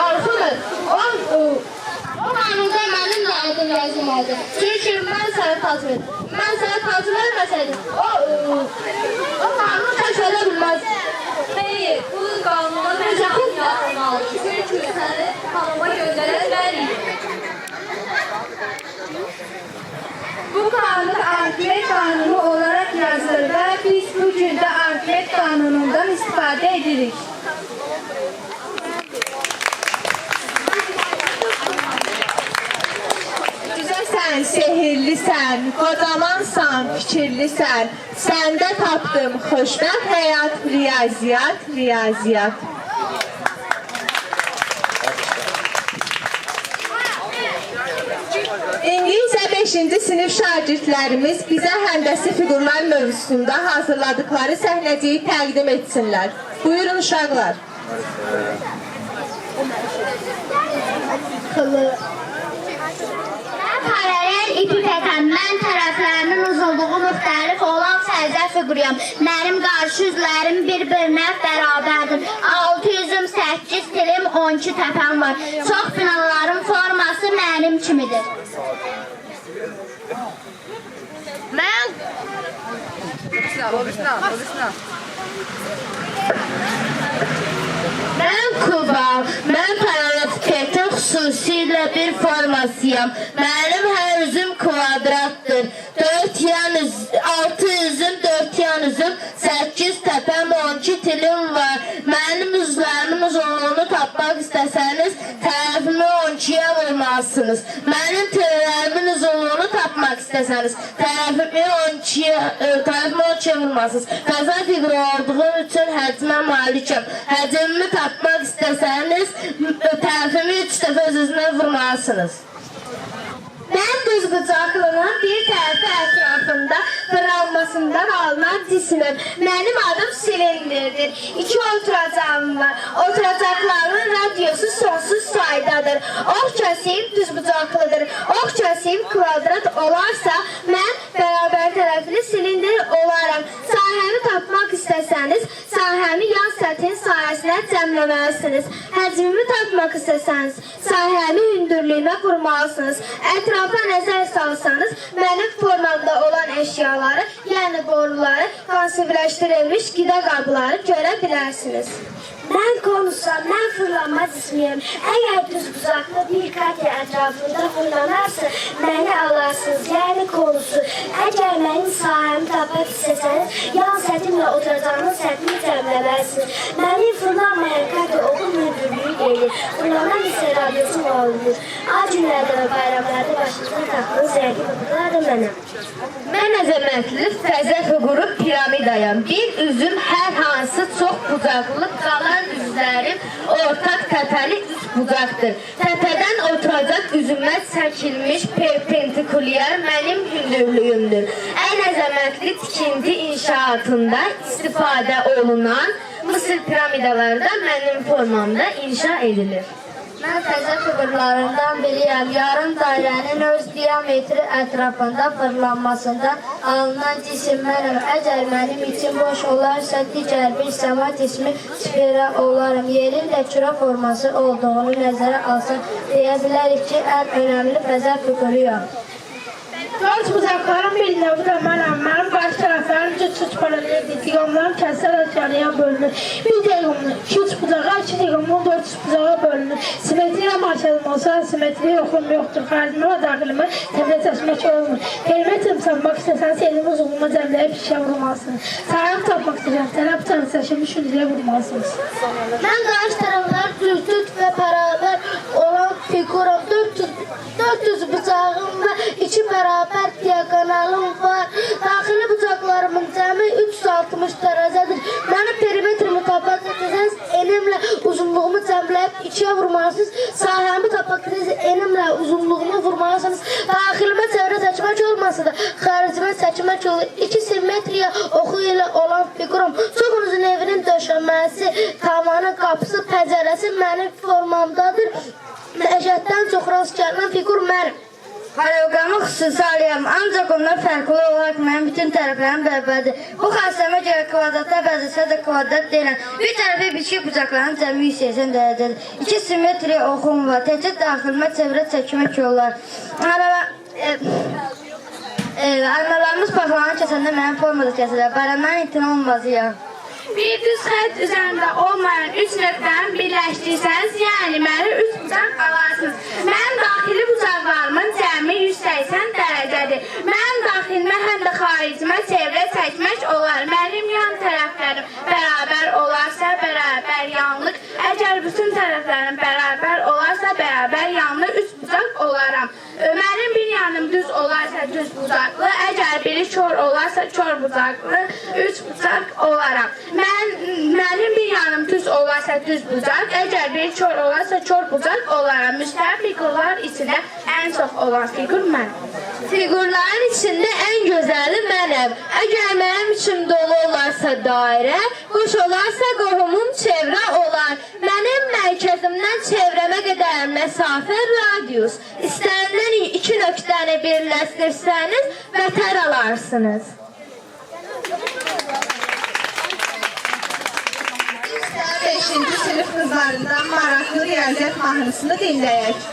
Arxıdır, o qanunda mənim də adım yazılmalıdır. Çünki mən sənə tac verdim. Mən sənə tac verməsəydim, o qanunu kəşf edə bilməz. Xeyr, bu qanuna necə yazılmalı? Çünki səni xanıma göndərən mən idim. Bu kanun Arximet kanunu olarak yazılır və biz bugün də Arximet kanunundan istifadə edirik. Güzelsən, sehirlisən, qocamansan, fikirlisən. Səndə tapdım xoşbəxt həyat, riyaziyyat, riyaziyyat. İngilizce 5-ci sinif şagirdlərimiz bizə həndəsi fiqurlar mövzusunda hazırladıkları səhnəciyi təqdim etsinlər. Buyurun uşaqlar. Paralel ipi təkən mən tərəflərinin uzunluğu müxtəlif olan sərzə fiquruyam. Mənim qarşı üzlərim bir-birinə bərabərdir. 6 üzüm, 8 tilim, 12 təpəm var. Çox binaların forması mənim kimidir. Mən Kuba, mən paralelipedin xüsusilə bir formasıyam. Mənim hər üzüm kvadratdır. 6 üzüm, 4 yan üzüm, 8 təpəm, 12 tilim var. Mənim üzlərimin uzunluğunu tapmaq istəsəniz, tərəfimi 12-yə vurmalısınız. Mənim tirələrimin uzunluğunu tapmaq istəsəniz, tərəfimi 12-yə vurmalısınız. Qaza fiquru olduğum üçün həcmə malikəm. Həcmimi tapmaq istəsəniz, tərəfimi 3 dəfə öz-özünə vurmalısınız. Mən düzbucaqlının bir tərəfi ətrafında fırlanmasından alınan cisimim. Mənim adım silindirdir. 2 oturacağım var. Oturacaqların radyosu sonsuz saydadır. Ox kəsiyim düzbucaqlıdır. Ox kəsiyim kvadrat olarsa, mən bərabər tərəfli silindir olaram. Sahəmi tapmaq istəsəniz, sahə sahəni yan səthin sayəsinə cəmləməlisiniz. Həcmimi tapmaq istəsəniz, sahəni hündürlüyünə qurmalısınız. Ətrafa nəzər salsanız, mənim formamda olan əşyaları, yəni boruları, konservləşdirilmiş qida qabları görə bilərsiniz. Mən konusam, mən fırlanma cismiyəm. Əgər düz buzaqlı bir katya ətrafında fırlanarsa, məni alarsınız, yəni konusu. Əgər mənim sahəmi tapmaq istəsəniz, yan sətimlə oturacağınız sətimi cəmləməlisiniz. Mənim fırlanmayan katya oğul müdürlüyü deyilir. Fırlanan isə radyosu olunur. Ad günlərdə və bayramlarda başınıza taxdığınız rəqi hüquqlar da mənəm. Mən əzəmətli fəzə fiquru piramidayam. Bir üzüm hər hansı çox bucaqlı, qalan üzlərim ortaq təpəli üst bucaqdır. Təpədən oturacaq üzümə çəkilmiş perpendikulyar mənim hündürlüyümdür. Ən əzəmətli tikinti inşaatında istifadə olunan Mısır piramidaları da mənim formamda inşa edilir. Mən fəzə fiqurlarından biriyəm. Yarım dairənin öz diametri ətrafında fırlanmasından alınan cisim mənəm. Əgər mənim için boş olarsa, digər bir səma cismi sfera olarım. Yerin də küre forması olduğunu nəzərə alsa, deyə bilərik ki, ən önəmli fəzə fiquruyam. Dört buzaqların birində bu da mənəm. Mənim qarşı tərəflərim cüt paraleldir. Diqamlarım kəsərək yarıya bölünür. Bir diqamlı 2-3 buzağa, 2 diqamlı 400 buzağa bölünür. Simetriya marşadım olsa, simetriya yoxum yoxdur. Xarizmə və daxilimi təmizə çəkmək olmur. Perimetrim sanmaq istəsəniz, elimi uzunluğuma cəmləyib işə vurmalısınız. Sahəm tapmaq istəyirəm, tərəf tanışlaşılmış ünlüyə vurmalısınız. Mən qarşı tərəflər cüt və bərabər olan figuram. 400 bıçağım və 2 bərabər diagonalım var. Daxili bucaqlarımın cəmi 360 dərəcədir. Mənim perimetrimi tapmaq istəsəniz, enimlə uzunluğumu cəmləyib 2-yə vurmalısınız. Sahəmi tapmaq istəsəniz, enimlə uzunluğumu vurmalısınız. Daxilimə çevrə çəkmək olmasa da, xaricimə çəkmək olur. 2 simmetriya oxu ilə olan figuram. Çoxunuzun evinin döşəməsi, tavanı, qapısı, pəncərəsi mənim formamdadır. Məişətdən çox rast gələn figur mənim. Xoreoqramı xüsusi alıyorum, ancaq onlar fərqli olaraq mənim bütün tərəflərim bərabərdir. Bu xassəmə görə kvadratda bəzəsə də kvadrat deyiləm. Bir tərəfi biçki bucaqların cəmi 180 dərəcədir. 2 simmetriya oxum var, təcə daxilimə çevrə çəkmək olar. Armalarımız paxlanı kəsəndə mənim formada kəsilir, bayramdan itina olmazıyam. Bir düz xətt üzərində olmayan 3 nöqtəni birləşdirsəniz, yəni məni 3 bucaq alarsınız. Mənim daxili bucaqlarımın cəmi 180 dərəcədir. Mənim daxilimə həm də xaricimə çevrə çəkmək olar. Mənim yan tərəflərim bərabər olarsa, bərabər yanlıq. Əgər bütün tərəflərim bərabər olarsa, bərabər yanlıq 3 bucaq olaram. Mənim bir yanım düz olarsa düz bucaqlı, əgər biri kör olarsa kör bucaqlı 3 bucaq olaram. Mənim bir yanım düz olarsa düz bucaq, əgər biri kör olarsa kör bucaq olaram. Müstəqil figurlar içində ən çox olan figur mənim. Figurların içində ən gözəli mənəm. Əgər mənim üçün dolu olarsa dairə, boş olarsa qohumum çevrə olar. Mənim mərkəzimdən çevrəmə qədər məsafə radius. İstənilən 2 nöqtəni birləşdirsəniz, vətər alarsınız. 5-ci sinif qızlarından maraqlı riyaziyyat mahnısını dinləyək.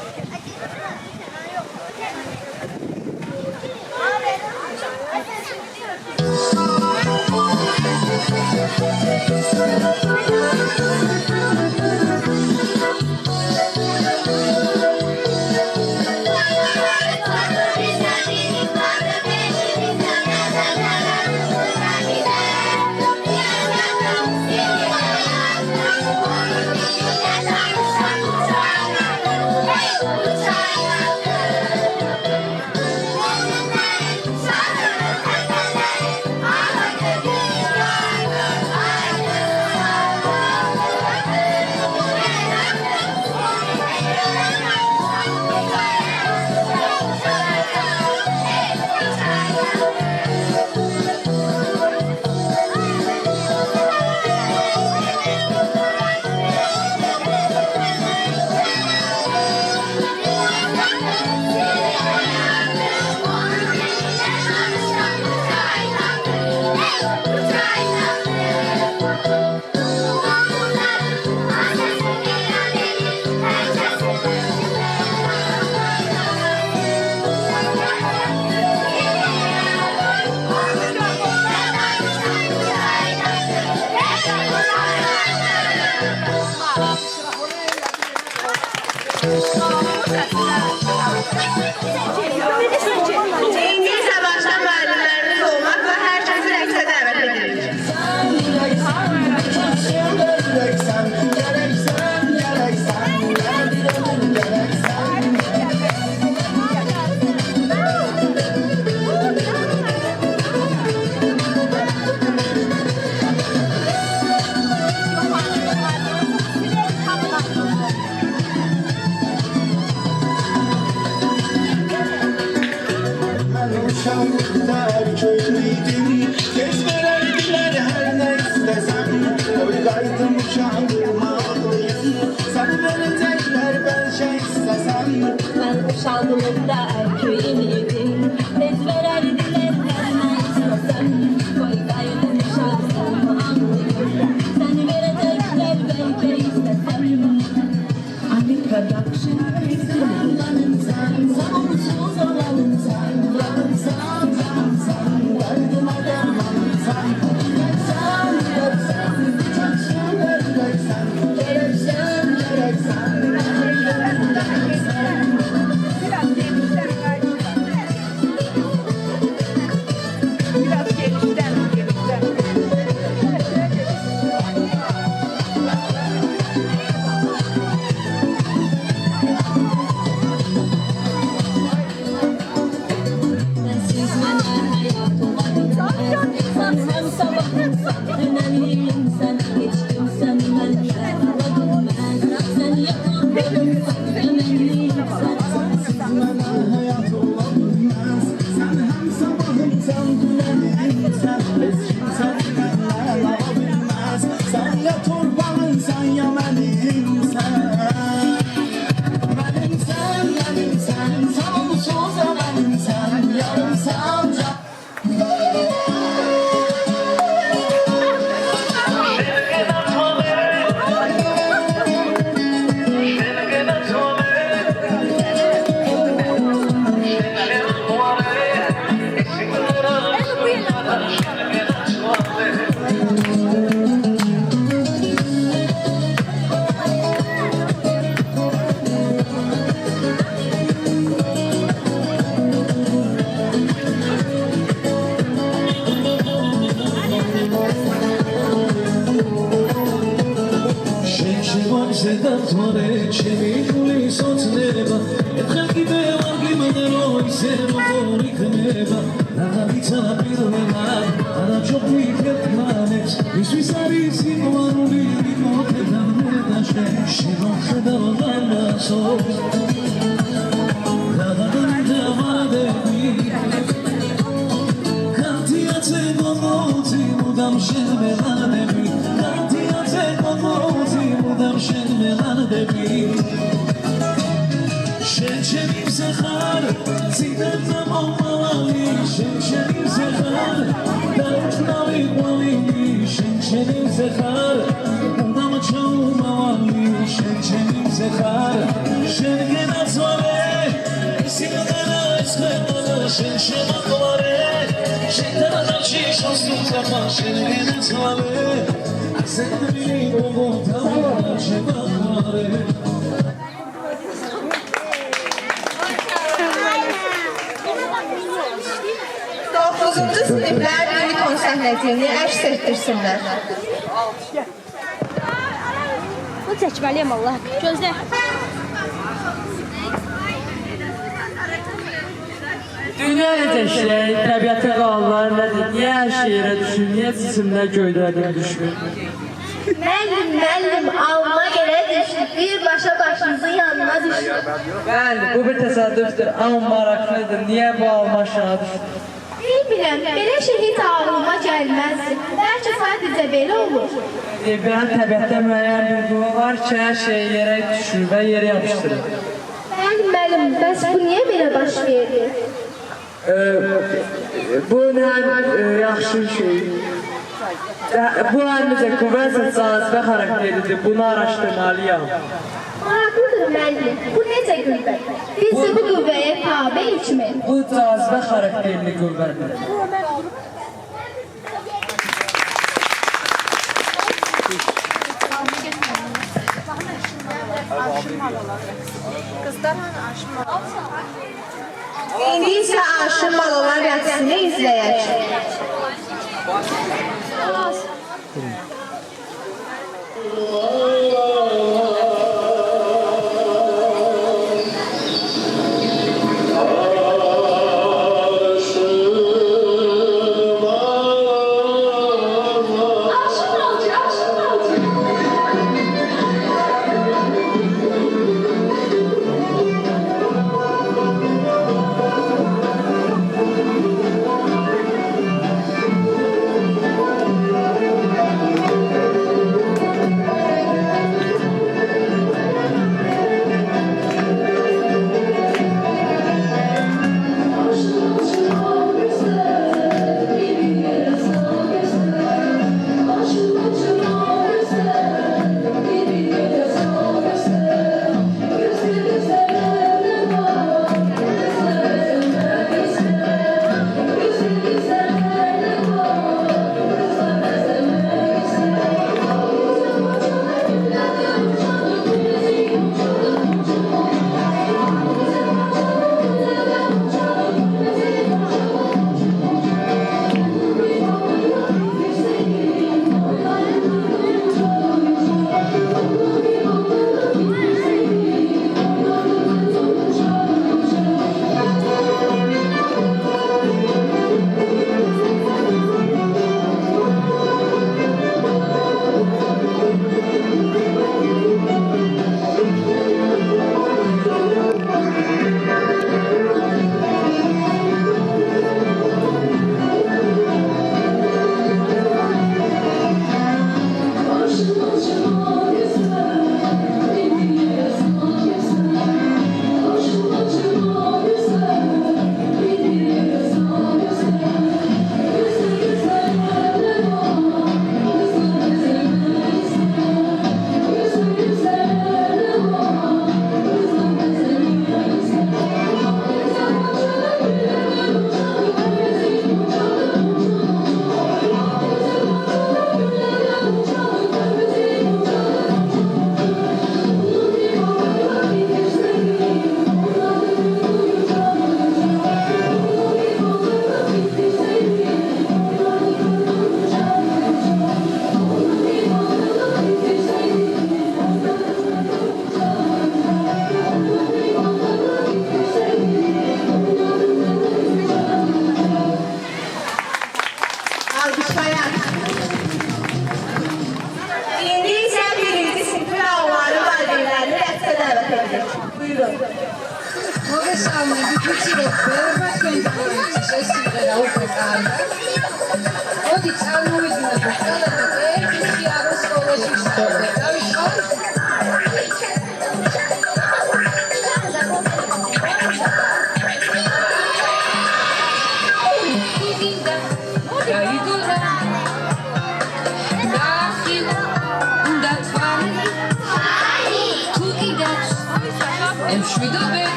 İngilizce başta müəllimlərimiz olmaqla hər kəsi rəqsə dəvət edirik. Ben uşağlığımda erkeğin idim. Tez vererdiler her ne istesem. Koy gayrı uşağım anlıyorum. Seni verecekler belki istesem. Ali Production. Sen, sonsuz olalım sen. Sen, yardıma derman sen. Dokuzuncu siniflər uniton səhnəciyini əks etdirsinlər. Bu çəkməliyəm Allah. Gözlə. Dünya necə şey, təbiətin qanunları nədir? Niyə hər şey yerə düşür? Niyə cisimlər göylərdən düşür? Müəllim, alma yerə düşdü. Birbaşa başınızın yanına düşdü. Bəli, bu bir təsadüfdür, amma maraqlıdır. Niyə bu alma aşağı düşdü? Bilmirəm, belə şey heç ağlıma gəlməzdi. Bəlkə sadəcə belə olur. Bəli, təbiətdə müəyyən bir qüvvə var ki, hər şey yerə düşür və yerə yapışdırır. Müəllim, bəs bu niyə belə baş verdi? Bu nə yaxşı şey. Bu əlimizə qüvvəsə cazibə xarakteridir. Bunu araşdırmalıyam. Maraqlıdır müəllim. Bu necə qüvvə? Biz bu qüvvəyə tabeyikmi? Bu cazibə xarakterli qüvvədir. İndi isə Aşın Malolar rəqsini izləyək. Good.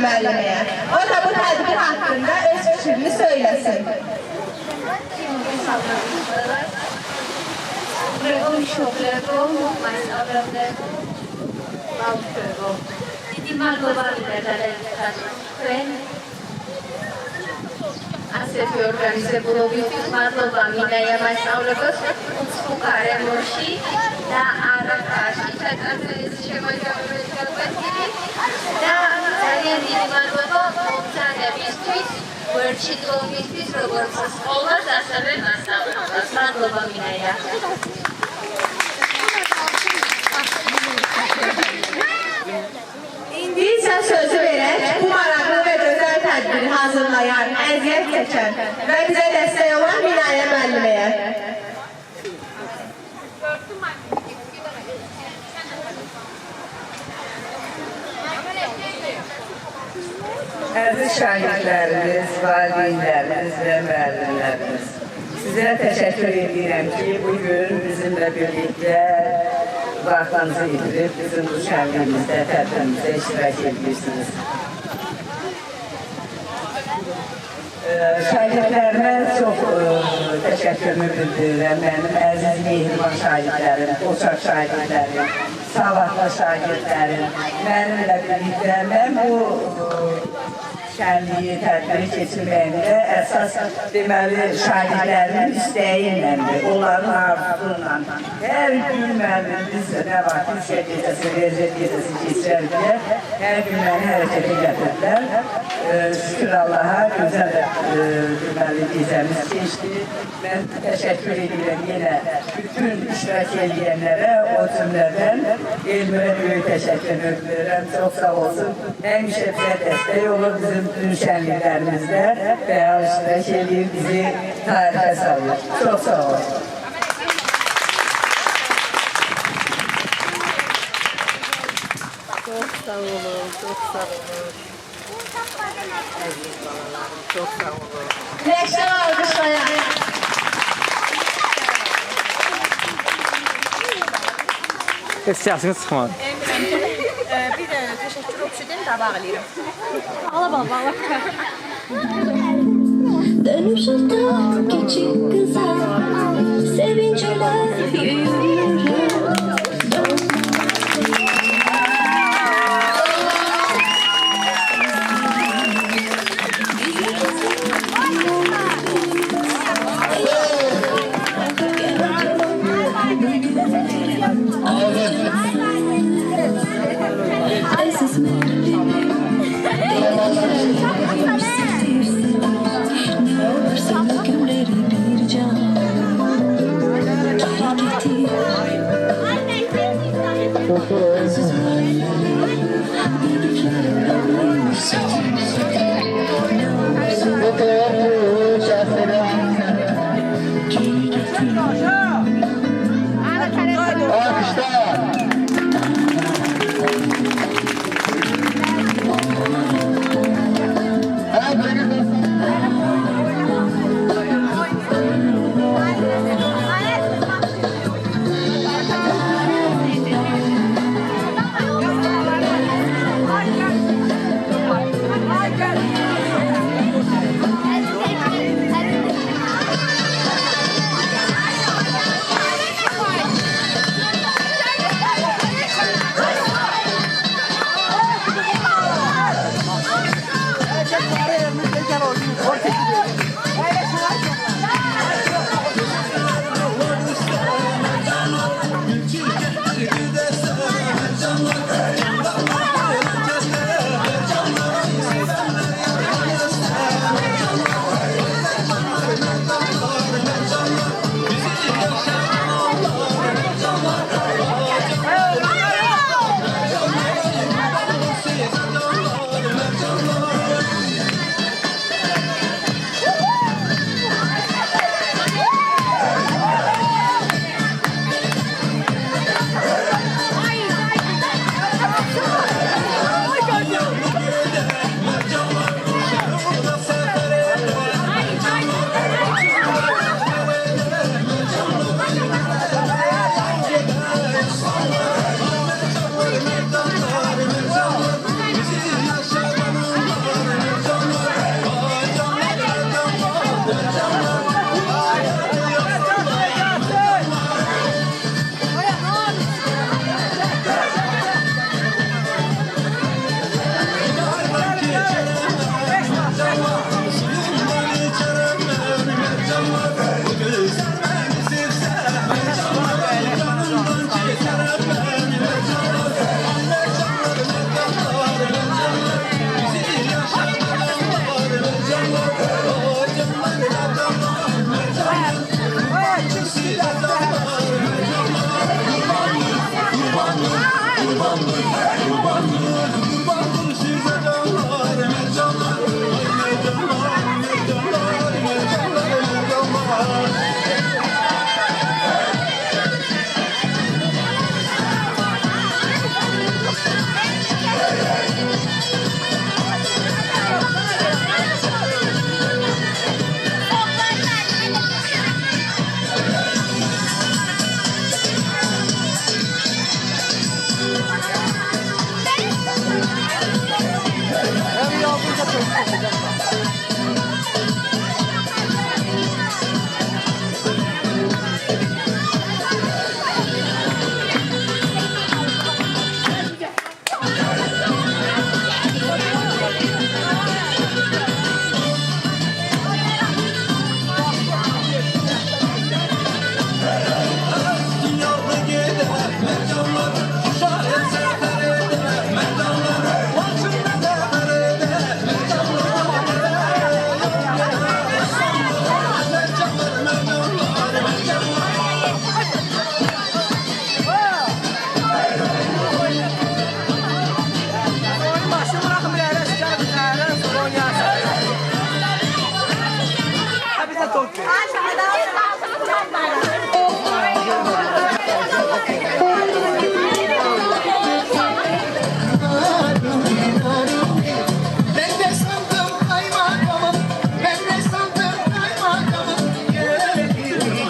müəlliməyə. O da bu tədbir haqqında öz fikrini söyləsin. Organizuje budovy Marlova Minaya Majsaurovas, Spukare Morši, da Arakaši, Čakanzeliz Šemajavrovečka Patiri, da Zaljendini Marlova, Obzane Bistris, Vërqitlo Bistris, Rogorsas Olmaz, Asabe Majsaurovas, Marlova Minaya. İndi isə sözü verək, bu maraqlı və gözəl tədbiri hazırlayan, əziyyət çəkən və bizə dəstək olan Minayə müəlliməyə. Əziz şagirdlərimiz, valideynlərimiz və müəllimlərimiz, sizə təşəkkür edirəm ki, bugün bizimlə birlikdə vaxtınızı itirib, bizim bu şənliyimizdə, tədbirimizdə iştirak edirsiniz. Şagirdlərimə çox təşəkkürümü bildirirəm. Mənim əziz mehriban şagirdlərim, qoçaq şagirdlərim, savadlı şagirdlərim, mənimlə birlikdə mən bu şənliyi, tədbiri keçirməyində əsas deməli şagirdlərimin istəyinləndir, onların arzusuyla. Hər gün müəllimimiz nə var ki, işə gecəsi, rezet gecəsi keçirərkən hər gün məni hərəkətə gətirdilər. Şükür Allaha, gözəl deməli gecəmiz keçdi. Mən təşəkkür edirəm yenə bütün iştirak edənlərə, o cümlədən elmə böyük təşəkkür edirəm. Çox sağ olsun. Həmişə bizə dəstək olur bizim bütün şənliklərimizdə fəal iştirak edir, bizi tarixə salır. Çox sağ olun. Çok sağ olun, çok sağ olun. Əziz balalarım, çok sağ olun. Nəşdən alqışlayaq. Heç səsiniz çıxmadı. Bir də təşəkkür öpüşüdən qabaq eləyirəm. Ağla bala. Dönüşümden küçük kıza sevinçler yürüyorum. Günleri bir can geri getir. Ben de sandım kaymakamım, ben de sandım kaymakamım. Gelini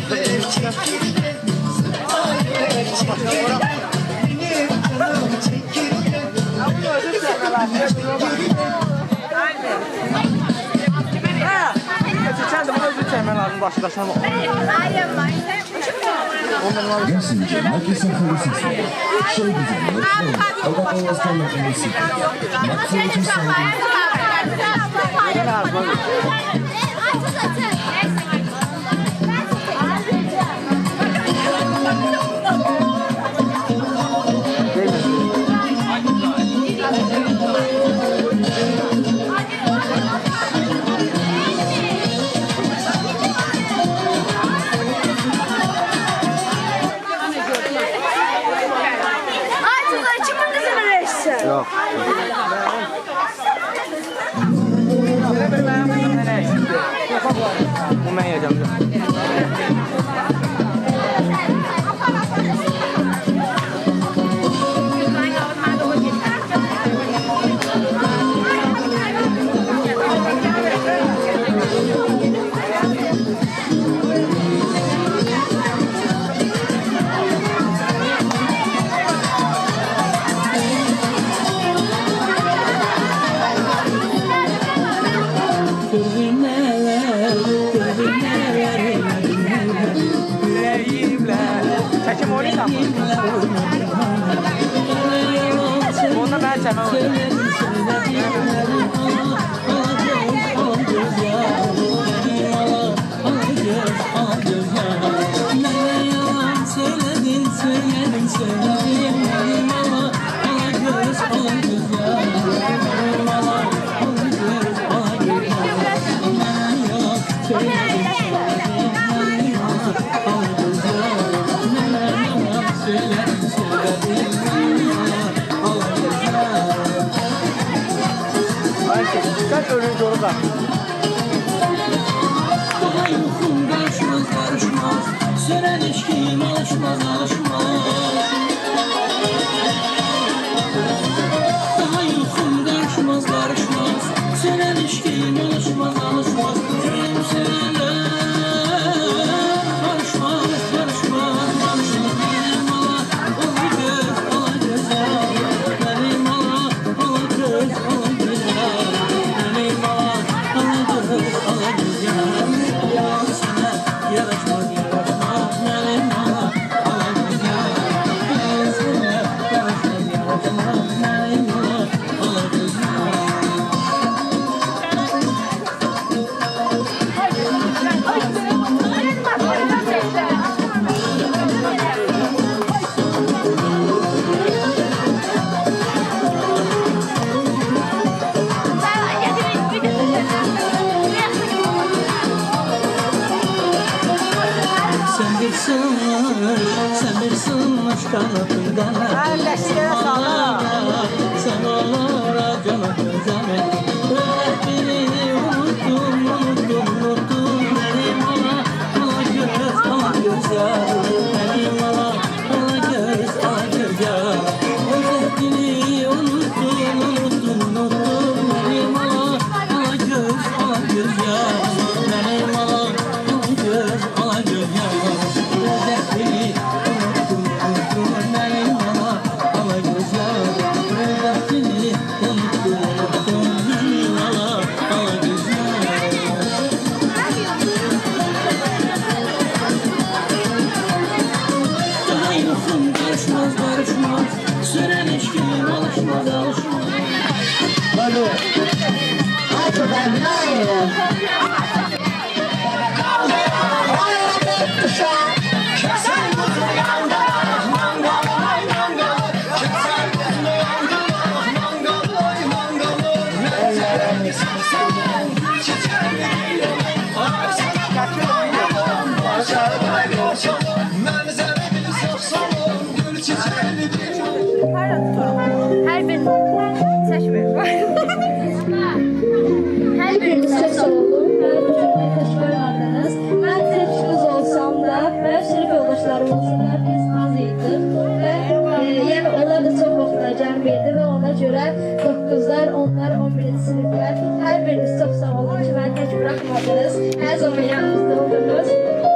hayır çekildi, hayır çekildi. Benim canım çekildi. Keçən də bunu özü çəkmək lazım, başdaşına. Gasinci, Makisan Polisisi, Şöyle güzel, Alba Oğuz'tan makinesi, Maksimum sahibi. Yox. Belə bir mənim qızım mənə eksikdir. Bu mən yiyəcəm. Çəkim oynayırsan mı? Onda mən çəmən oynayırım. Sen ölünce onu da. Daha yuxum qarışmaz, qarışmaz. Sönən eşkim alışmaz, alışmaz. Daha yuxum qarışmaz, qarışmaz. Sönən eşkim alışmaz, alışmaz. Benim sənələr qarışmaz, qarışmaz, qarışmaz. Benim ala, ala göz, ala gözəl. Benim ala, ala göz, ala gözəl. Benim ala, ala göz, ala gözəl. Yalan sənə yaraşmaz, yaraşmaz. Benim ala, ala gözəl. Yalan sənə yaraşmaz, yaraşmaz. Benim ala, ala gözəl. Sen bir sığınmış kanatından. Sen olara canım özleme. Öğretmenini unuttum, unuttum, unuttum. Benim ala, ala göz, ala güzel. Benim ala, ala göz, ala güzel. Öğretmenini unuttum, unuttum, unuttum. Benim ala, ala göz, ala güzel. Benim ala, ala göz, ala güzel. Öğretmenini unuttum, unuttum. Benim ala, ala güzel. Öğretmenini unuttum, unuttum. Benim ala, ala güzel. Daha yuxum qarışmaz, qarışmaz. Sönən eşkim alışmaz, alışmaz. Hadi. Hadi ben ne yapayım? Her bir seçmiyor. biriniz çox sağ olun. Məni bu cürdə xoş qoymadınız. Mən tepkiniz olsam da, mənim sinif yoldaşlarım olsa da biz az idik. Və yəni onlar da çox vaxtda gəlməydi və ona görə 9-lar, onlar 11-ci siniflər. Hər biriniz çox sağ olun ki, məni tək buraxmadınız. Hər zaman yanımızda oldunuz.